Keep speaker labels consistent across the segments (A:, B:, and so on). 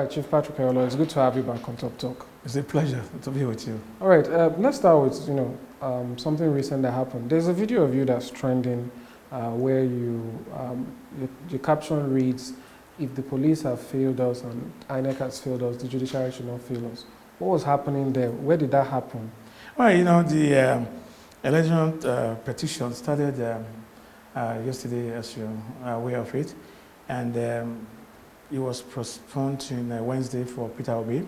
A: right, Chief Patrick Eholor, it's good to have you back on Top Talk.
B: It's a pleasure to be with you.
A: All right, let's start with something recent that happened. There's a video of you that's trending where your caption reads, "If the police have failed us and INEC has failed us, the judiciary should not fail us." What was happening there? Where did that happen?
B: Well, the election petition started yesterday, as you're aware of it, and it was postponed to Wednesday for Peter Obi.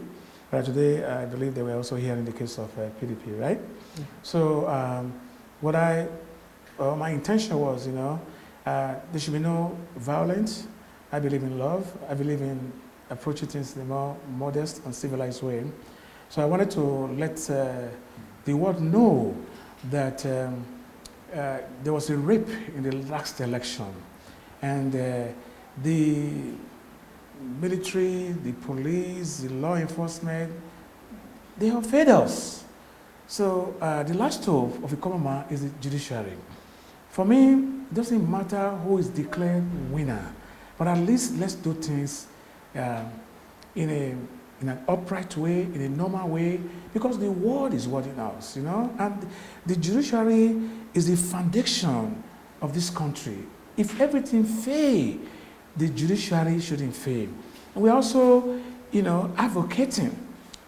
B: But today, I believe they were also hearing the case of PDP, right? Mm-hmm. So, my intention was, there should be no violence. I believe in love. I believe in approaching things in a more modest and civilized way. So I wanted to let the world know that there was a rape in the last election, and the military, the police, the law enforcement, they have failed us. So the last hope of a common man is the judiciary. For me, it doesn't matter who is declared winner, but at least let's do things in an upright way, in a normal way, because the world is watching us, and the judiciary is the foundation of this country. If everything fails, the judiciary shouldn't fail. And we're also, advocating.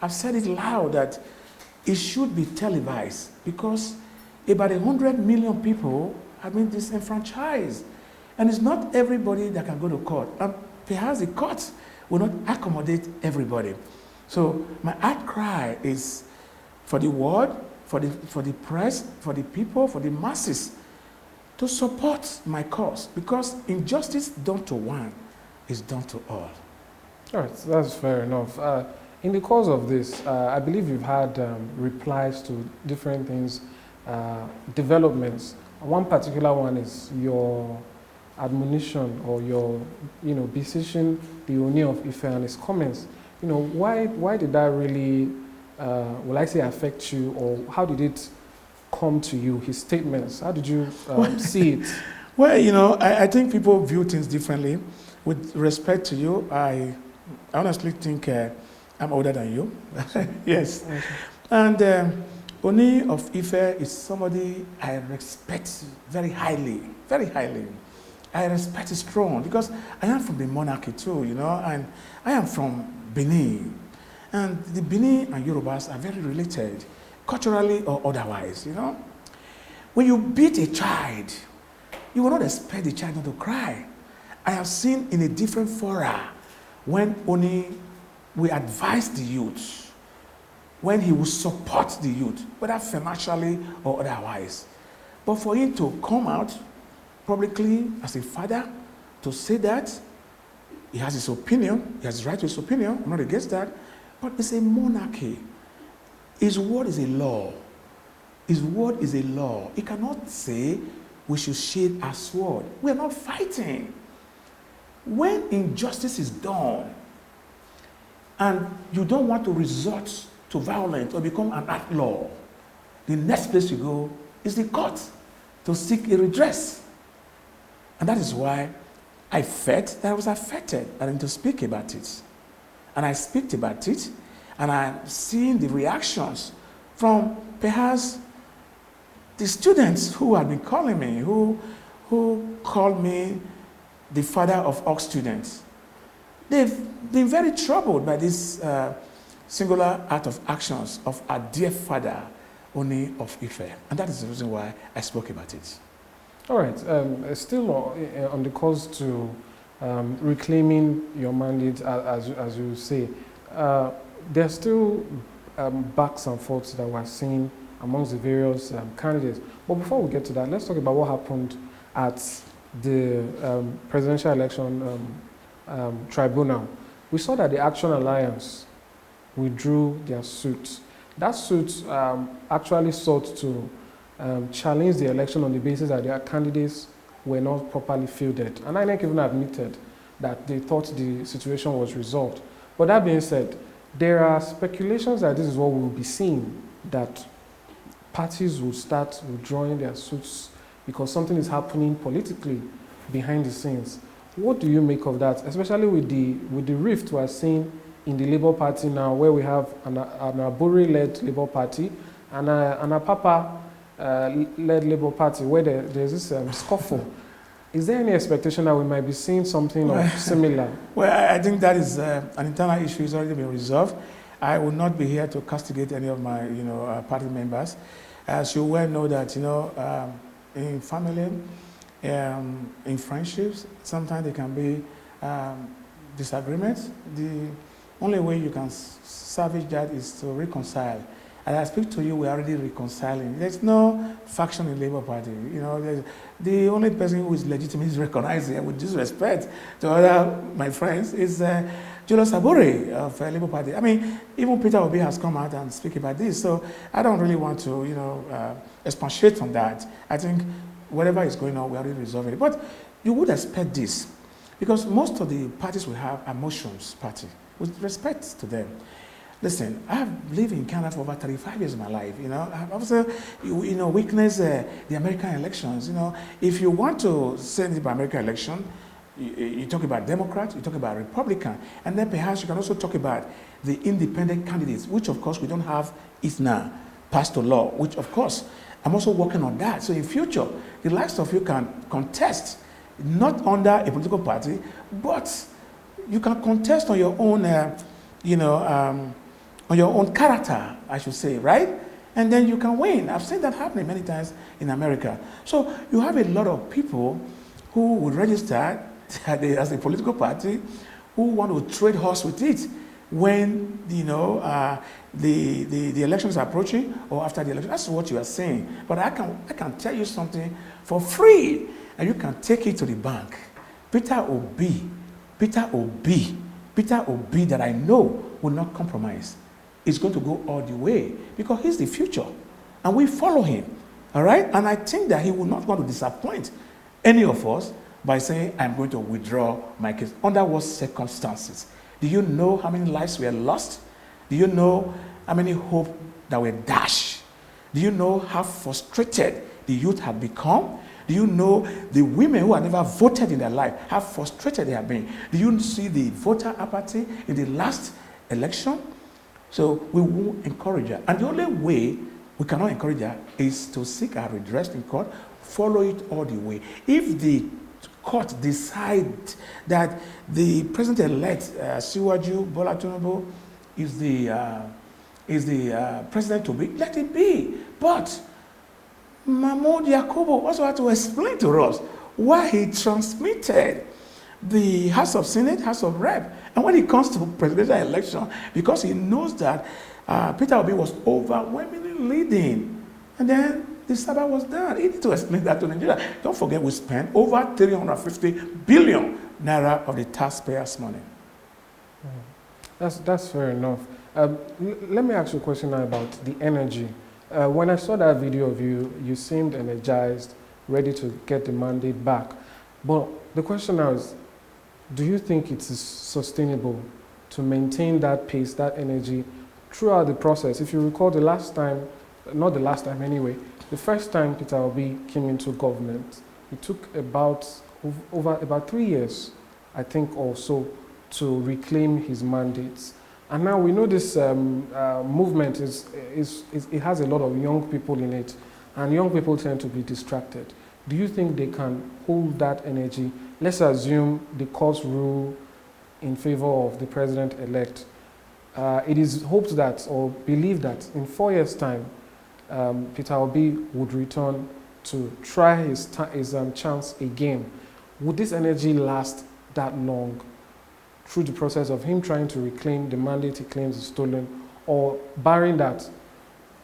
B: I've said it loud that it should be televised because about 100 million people have been disenfranchised. And it's not everybody that can go to court. And perhaps the courts will not accommodate everybody. So my outcry is for the world, for the press, for the people, for the masses, to support my cause, because injustice done to one is done to all.
A: All right, that's fair enough. In the course of this, I believe you've had replies to different things, developments. One particular one is your admonition or your, beseeching the Ooni of Ife and his comments. Why did that really, will I say, affect you, or how did it come to you, his statements? How did you see it?
B: Well, I think people view things differently. With respect to you, I honestly think I'm older than you. Yes. Okay. And Ooni of Ife is somebody I respect very highly, very highly. I respect his throne because I am from the monarchy too, and I am from Benin. And the Benin and Yorubas are very related, culturally or otherwise, When you beat a child, you will not expect the child not to cry. I have seen in a different fora when Ooni will advise the youth, when he will support the youth, whether financially or otherwise. But for him to come out publicly as a father to say that, he has his opinion, he has his right to his opinion, I'm not against that, but it's a monarchy. His word is a law. His word is a law. He cannot say we should sheathe our sword. We are not fighting. When injustice is done and you don't want to resort to violence or become an outlaw, the next place you go is the court to seek a redress. And that is why I felt that I was affected and I need to speak about it. And I speak about it, and I'm seeing the reactions from perhaps the students who have been calling me, who called me the father of all students. They've been very troubled by this singular act of actions of our dear father, Ooni of Ife. And that is the reason why I spoke about it.
A: All right, still on the course to reclaiming your mandate, as you say, there's still backs and forths that we're seeing amongst the various candidates. But before we get to that, let's talk about what happened at the presidential election tribunal. We saw that the Action Alliance withdrew their suit. That suit actually sought to challenge the election on the basis that their candidates were not properly fielded. And INEC even admitted that they thought the situation was resolved. But that being said, there are speculations that this is what we will be seeing, that parties will start withdrawing their suits because something is happening politically behind the scenes. What do you make of that, especially with the rift we are seeing in the Labour Party now, where we have an Aburi-led Labour Party and a Papa-led Labour Party, where there's this scuffle. Is there any expectation that we might be seeing something similar?
B: Well, I think that is an internal issue. It's already been resolved. I will not be here to castigate any of my, party members. As you well know that, in family, in friendships, sometimes there can be disagreements. The only way you can salvage that is to reconcile. As I speak to you, we're already reconciling. There's no faction in Labour Party. The only person who is legitimate is recognizing, with disrespect to other my friends, is Julius Aburi of Labour Party. I mean, even Peter Obi has come out and speak about this. So I don't really want to, expatiate on that. I think whatever is going on, we already resolved it. But you would expect this, because most of the parties we have are motions party, with respect to them. Listen, I have lived in Canada for over 35 years of my life. I've also, witnessed the American elections. If you want to say anything about American election, you talk about Democrat, you talk about Republican, and then perhaps you can also talk about the independent candidates, which of course we don't have it now, passed to law, which of course I'm also working on that. So in future, the likes of you can contest, not under a political party, but you can contest on your own, on your own character, I should say, right? And then you can win. I've seen that happening many times in America. So you have a lot of people who would register as a political party who want to trade horse with it when, the election is approaching or after the election. That's what you are saying. But I can tell you something for free, and you can take it to the bank. Peter Obi that I know will not compromise. Is going to go all the way because he's the future and we follow him, all right? And I think that he will not want to disappoint any of us by saying, I'm going to withdraw my case. Under what circumstances? Do you know how many lives were lost? Do you know how many hopes that were dashed? Do you know how frustrated the youth have become? Do you know the women who have never voted in their life, how frustrated they have been? Do you see the voter apathy in the last election? So we won't encourage her. And the only way we cannot encourage her is to seek her redress in court, follow it all the way. If the court decides that the president-elect, Siwaju Bola Tinubu, is the president to be, let it be. But Mahmoud Yakubu also had to explain to us why he transmitted the House of Senate, House of Rep. And when it comes to presidential election, because he knows that Peter Obi was overwhelmingly leading, and then the Sabbath was done. He needs to explain that to Nigeria. Don't forget, we spent over 350 billion naira of the taxpayers' money.
A: That's fair enough. Let me ask you a question now about the energy. When I saw that video of you, you seemed energized, ready to get the mandate back. But the question now is, do you think it is sustainable to maintain that pace, that energy throughout the process? If you recall the last time, not the last time anyway, the first time Peter Obi came into government, it took over about 3 years, I think, or so, to reclaim his mandates. And now we know this movement it has a lot of young people in it, and young people tend to be distracted. Do you think they can hold that energy? Let's assume the courts rule in favor of the president-elect. It is hoped that, or believed that, in 4 years' time, Peter Obi would return to try his chance again. Would this energy last that long through the process of him trying to reclaim the mandate he claims is stolen, or barring that,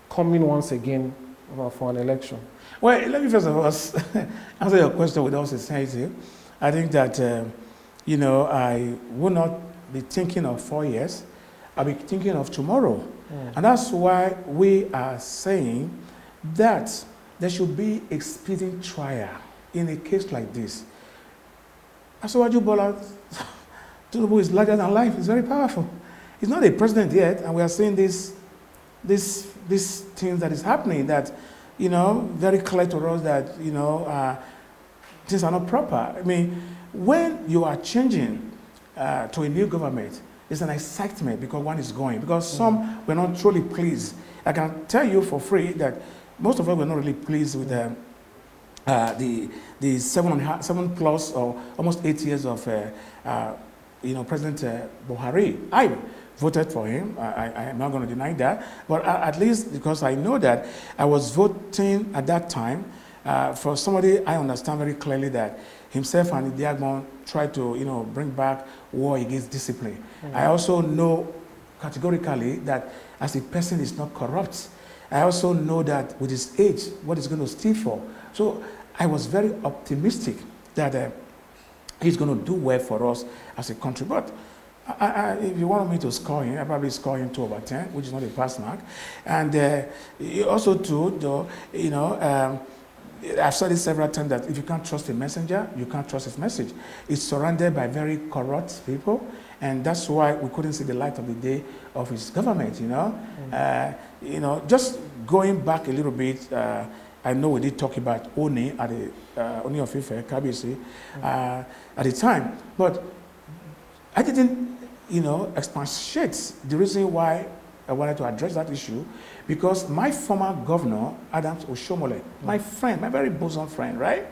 A: coming once again for an election?
B: Well, let me first of all answer your question with all sincerity. I think that, I will not be thinking of 4 years. I'll be thinking of tomorrow. And that's why we are saying that there should be a speedy trial in a case like this. Asiwaju Bola Tinubu is larger than life. It's very powerful. He's not a president yet, and we are seeing this thing that is happening that, very clear to us that, things are not proper. I mean, when you are changing to a new government, It's an excitement because one is going. Because some were not truly pleased. I can tell you for free that most of us were not really pleased with the 7 plus or almost 8 years of President Buhari. I voted for him. I am not going to deny that. But at least because I know that I was voting at that time for somebody I understand very clearly that himself and Diagbon tried to bring back war against discipline. I also know categorically that as a person is not corrupt. I also know that with his age, what he's going to steal for. So I was very optimistic that he's going to do well for us as a country. But if you want me to score him, I probably score him 2/10, which is not a pass mark. And also too, I've said it several times that if you can't trust a messenger, you can't trust his message. It's surrounded by very corrupt people, and that's why we couldn't see the light of the day of his government. Just going back a little bit. I know we did talk about Ooni at the Ooni of Ife, KBC, at the time, but I didn't, expatiate the reason why I wanted to address that issue, because my former governor, Adams Oshomole, my friend, my very bosom friend, right?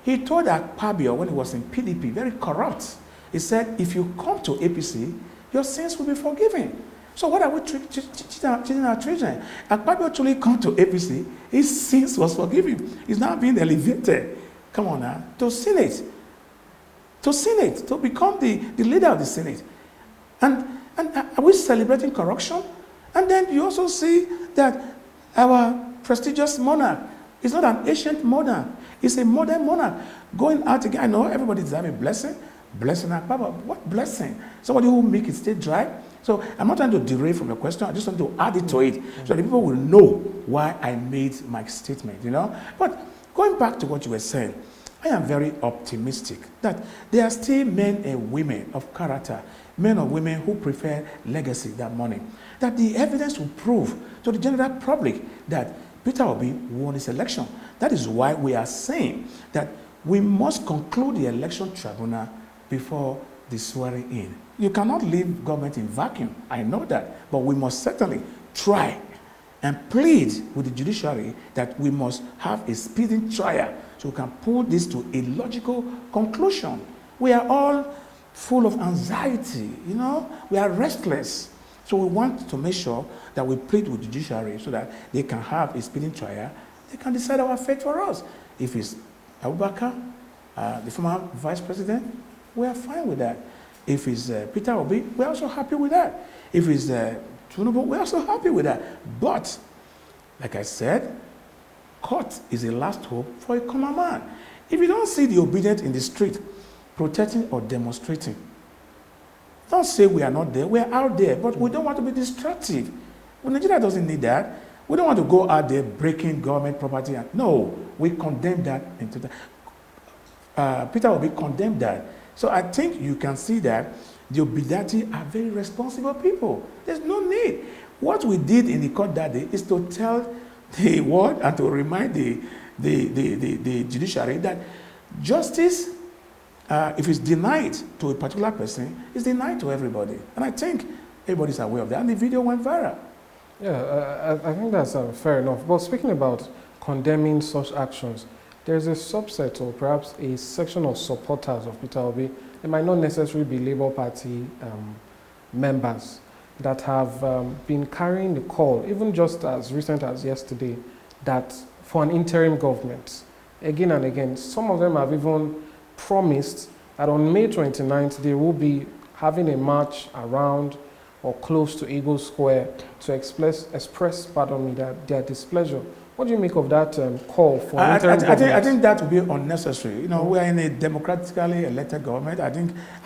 B: He told Akpabio when he was in PDP, very corrupt. He said, if you come to APC, your sins will be forgiven. So what are we teaching our children? Akpabio actually come to APC, his sins was forgiven. He's now being elevated, come on now, to Senate, to become the leader of the Senate. And are we celebrating corruption? And then you also see that our prestigious monarch is not an ancient monarch, it's a modern monarch. Going out again, I know everybody deserves a blessing. Blessing Akpabio, what blessing? Somebody who make it stay dry. So I'm not trying to derail from your question, I just want to add it to it so that people will know why I made my statement, But going back to what you were saying, I am very optimistic that there are still men and women of character, men or women who prefer legacy than money. That the evidence will prove to the general public that Peter Obi won this election. That is why we are saying that we must conclude the election tribunal before the swearing in. You cannot leave government in vacuum. I know that. But we must certainly try and plead with the judiciary that we must have a speedy trial so we can pull this to a logical conclusion. We are all full of anxiety, we are restless. So we want to make sure that we plead with the judiciary so that they can have a speedy trial. They can decide our fate for us. If it's Abubakar, the former vice president, we are fine with that. If it's Peter Obi, we're also happy with that. If it's Tinubu, we're also happy with that. But, like I said, court is a last hope for a common man. If you don't see the obedient in the street, protesting or demonstrating, don't say we are not there. We are out there, but we don't want to be destructive. Well, Nigeria doesn't need that. We don't want to go out there breaking government property. No, we condemn that. Peter Obi condemned that. So I think you can see that the Obidati are very responsible people. There's no need. What we did in the court that day is to tell the world and to remind the judiciary that justice, if it's denied to a particular person, is denied to everybody. And I think everybody's aware of that. And the video went viral.
A: Yeah, I think that's fair enough. But speaking about condemning such actions, there's a subset or perhaps a section of supporters of Peter Obi. They might not necessarily be Labour Party members that have been carrying the call, even just as recent as yesterday, that for an interim government, again and again. Some of them have even promised that on May 29th, they will be having a march around or close to Eagle Square to express their displeasure. What do you make of that call for interim government?
B: I think that would be unnecessary. We are in a democratically elected government. I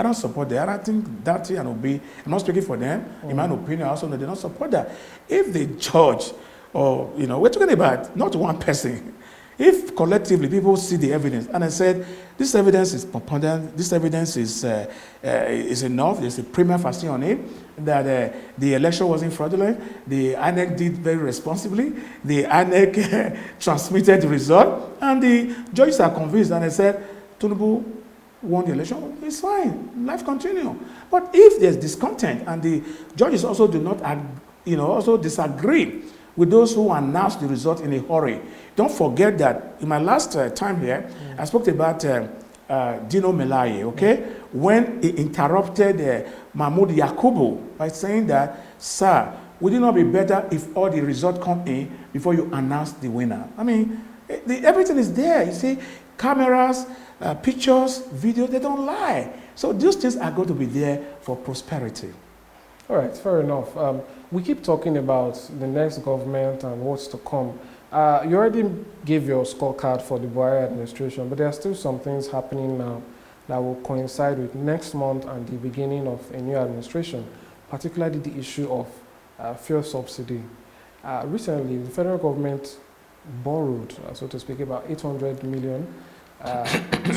B: don't support that. I think Dati and Obi, I'm not speaking for them. In my opinion, I also know they don't support that. If the judge, or, we're talking about not one person. If collectively people see the evidence, and I said, this evidence is preponderant, this evidence is enough, there's a prima facie on it, that the election wasn't fraudulent, the INEC did very responsibly, the INEC transmitted the result, and the judges are convinced, and I said, Tinubu won the election, it's fine, life continue. But if there's discontent and the judges also do not, also disagree with those who announce the result in a hurry, don't forget that in my last time here, I spoke about Dino Melaye, okay, when he interrupted Mahmoud Yakubu by saying that, sir, would it not be better if all the results come in before you announce the winner? I mean, everything is there. You see, cameras, pictures, videos, they don't lie. So these things are going to be there for prosperity.
A: All right, fair enough. We keep talking about the next government and what's to come. You already gave your scorecard for the Buhari administration, but there are still some things happening now that will coincide with next month and the beginning of a new administration, particularly the issue of fuel subsidy. Recently, the federal government borrowed, so to speak, about 800 million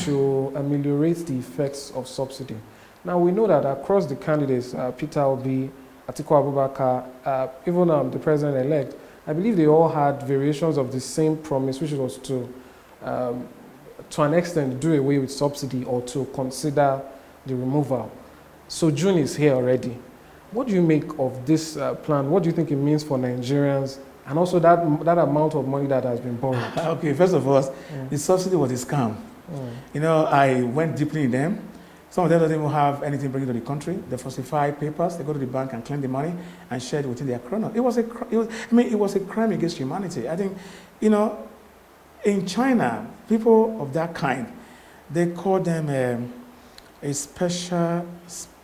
A: to ameliorate the effects of subsidy. Now, we know that across the candidates, Peter Obi, Atiku Abubakar, even the president-elect, I believe they all had variations of the same promise, which was to an extent, do away with subsidy or to consider the removal. So June is here already. What do you make of this plan? What do you think it means for Nigerians and also that amount of money that has been borrowed?
B: Okay, first of all, the subsidy was a scam. You know, I went deeply in them. Some of them don't even have anything bringing to the country. They falsify papers. They go to the bank and claim the money and share it within their chrono. It was a crime against humanity. I think, you know, in China, people of that kind, they call them a special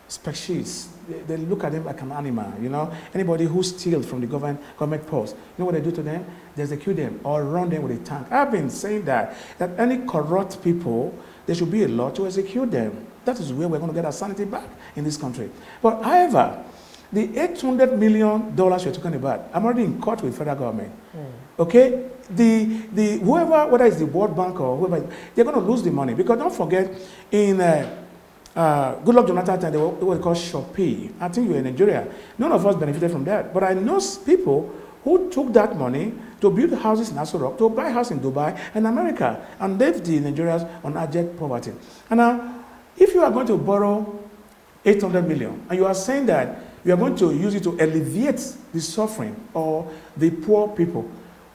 B: species. They look at them like an animal, you know. Anybody who steals from the government post, you know what they do to them? They execute them or run them with a tank. I've been saying that any corrupt people, there should be a law to execute them. That is where we're going to get our sanity back in this country. But however, the $800 million you're talking about, I'm already in court with federal government. Okay? The whoever, whether it's the World Bank or whoever, they're going to lose the money. Because don't forget, in Goodluck Jonathan time, they were called Shopee. I think you were in Nigeria. None of us benefited from that. But I know people who took that money to build houses in Aso Rock, to buy a house in Dubai and America, and left the Nigerians on abject poverty. And now, if you are going to borrow 800 million, and you are saying that you are going to use it to alleviate the suffering or the poor people,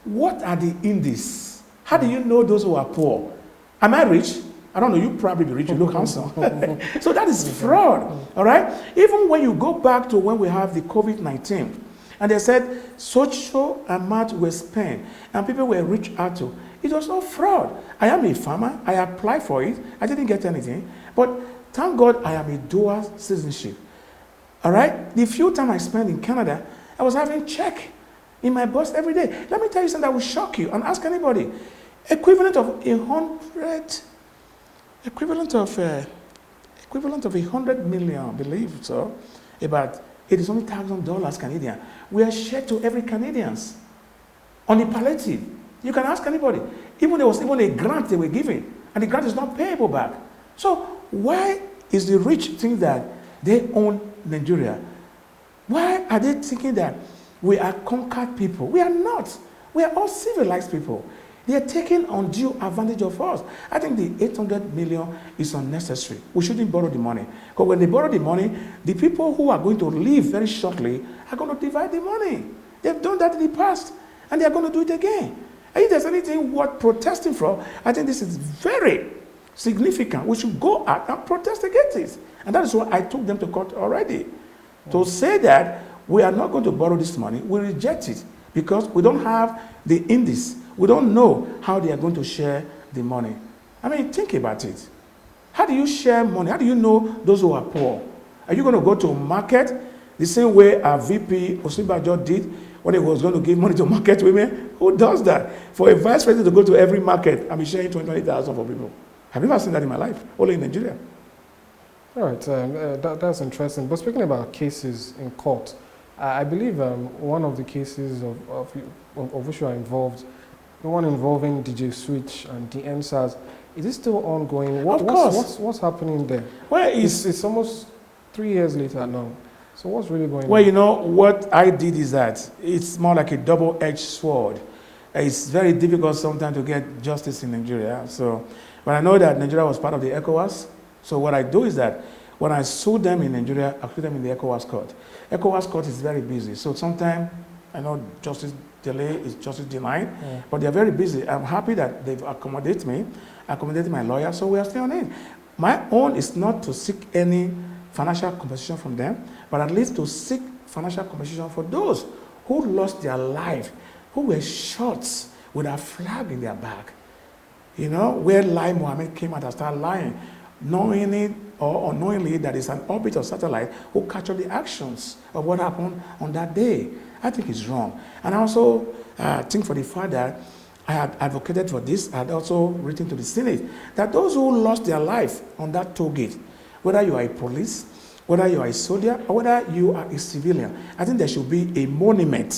B: what are the indices? How do you know those who are poor? Am I rich? I don't know, you probably be rich, you look handsome. So that is fraud, all right? Even when you go back to when we have the COVID-19, and they said social amount were spent, and people were reached out to, it was not fraud. I am a farmer, I applied for it, I didn't get anything, but thank God I am a dual citizenship, all right? The few time I spent in Canada, I was having check in my bus every day. Let me tell you something that will shock you, and ask anybody. Equivalent of 100 million, I believe so, about $80,000 Canadian. We are shared to every Canadians on the palliative. You can ask anybody. Even there was even a grant they were giving, and the grant is not payable back. So why is the rich think that they own Nigeria? Why are they thinking that we are conquered people? We are not. We are all civilized people. They are taking undue advantage of us. I think the 800 million is unnecessary. We shouldn't borrow the money. Because when they borrow the money, the people who are going to leave very shortly are going to divide the money. They've done that in the past, and they are going to do it again. And if there's anything worth protesting for, I think this is very significant. We should go out and protest against it. And that is why I took them to court already. To say that we are not going to borrow this money, we reject it because we don't have the indice. We don't know how they are going to share the money. I mean, think about it. How do you share money? How do you know those who are poor? Are you going to go to a market the same way our VP Osinbajo did when he was going to give money to market women? Who does that? For a vice president to go to every market and be sharing 20,000 for people. Have you ever seen that in my life? Only in Nigeria.
A: All right, that's interesting. But speaking about cases in court, I believe one of the cases of which you are involved, the one involving DJ Switch and the NSAS, is it still ongoing?
B: Of course.
A: What's happening there?
B: Well,
A: it's almost 3 years later now. So what's really going on?
B: Well, you know, what I did is that it's more like a double-edged sword. It's very difficult sometimes to get justice in Nigeria. So, but I know that Nigeria was part of the ECOWAS, So what I do is that when I sue them in Nigeria, I sue them in the ECOWAS court. ECOWAS court is very busy. So sometimes, I know justice delay is justice denied, but they're very busy. I'm happy that they've accommodated me, accommodated my lawyer, so we are still on it. My own is not to seek any financial compensation from them, but at least to seek financial compensation for those who lost their life, who were shot with a flag in their back. You know, where Lai Mohammed came out and started lying, knowing it or unknowingly that it's an orbit of satellite who captured the actions of what happened on that day. I think it's wrong. And I also think for the fact that I had advocated for this, I had also written to the Senate, that those who lost their life on that toll gate, whether you are a police, whether you are a soldier, or whether you are a civilian, I think there should be a monument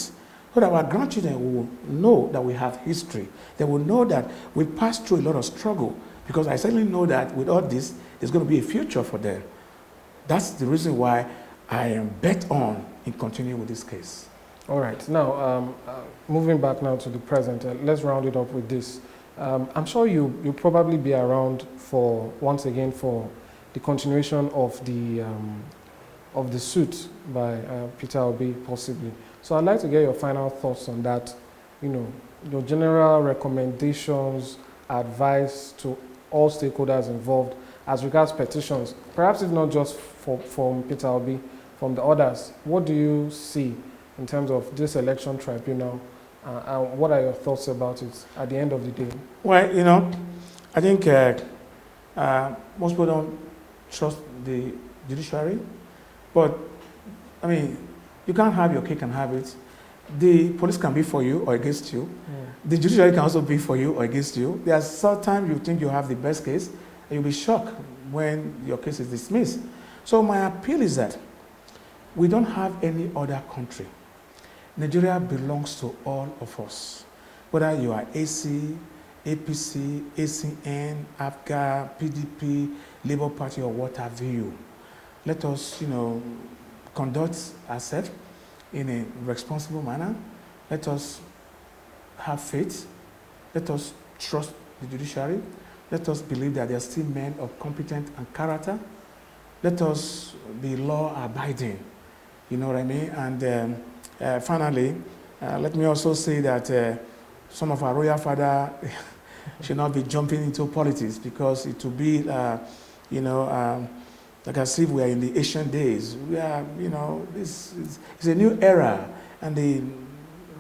B: so that our grandchildren will know that we have history. They will know that we passed through a lot of struggle, because I certainly know that with all this, there's going to be a future for them. That's the reason why I am bet on in continuing with this case.
A: All right. Now, moving back now to the present, let's round it up with this. I'm sure you'll probably be around for, once again, for the continuation of the suit by Peter Obi, possibly. So I'd like to get your final thoughts on that. You know, your general recommendations, advice to all stakeholders involved as regards petitions, perhaps if not just from Peter Obi, from the others. What do you see in terms of this election tribunal, and what are your thoughts about it at the end of the day?
B: Well, you know, I think most people don't trust the judiciary, but I mean, you can't have your cake and have it. The police can be for you or against you. The judiciary can also be for you or against you. There are sometimes you think you have the best case, and you'll be shocked when your case is dismissed. So my appeal is that we don't have any other country. Nigeria belongs to all of us. Whether you are AC, APC, ACN, AFGA, PDP, Labour Party, or what have you. Let us, you know, conduct ourselves in a responsible manner. Let us have faith. Let us trust the judiciary. Let us believe that there are still men of competence and character. Let us be law-abiding. You know what I mean? And finally, let me also say that some of our royal father should not be jumping into politics, because it will be, you know, like as if we are in the ancient days. We are, you know, this is a new era, and the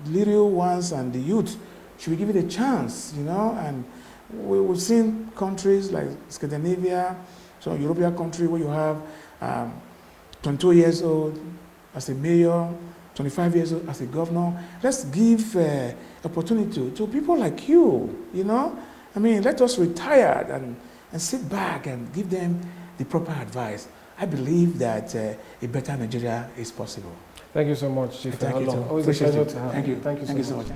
B: little ones and the youth should be given a chance, you know. And we've seen countries like Scandinavia, some European country where you have 22 years old as a mayor, 25 years old as a governor. Let's give opportunity to people like you, you know. I mean, let us retire and sit back and give them the proper advice. I believe that a better Nigeria is possible.
A: Thank you so much, Chief.
B: Thank you.
A: Always a pleasure to have
B: you.
A: Thank you so much.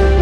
B: much.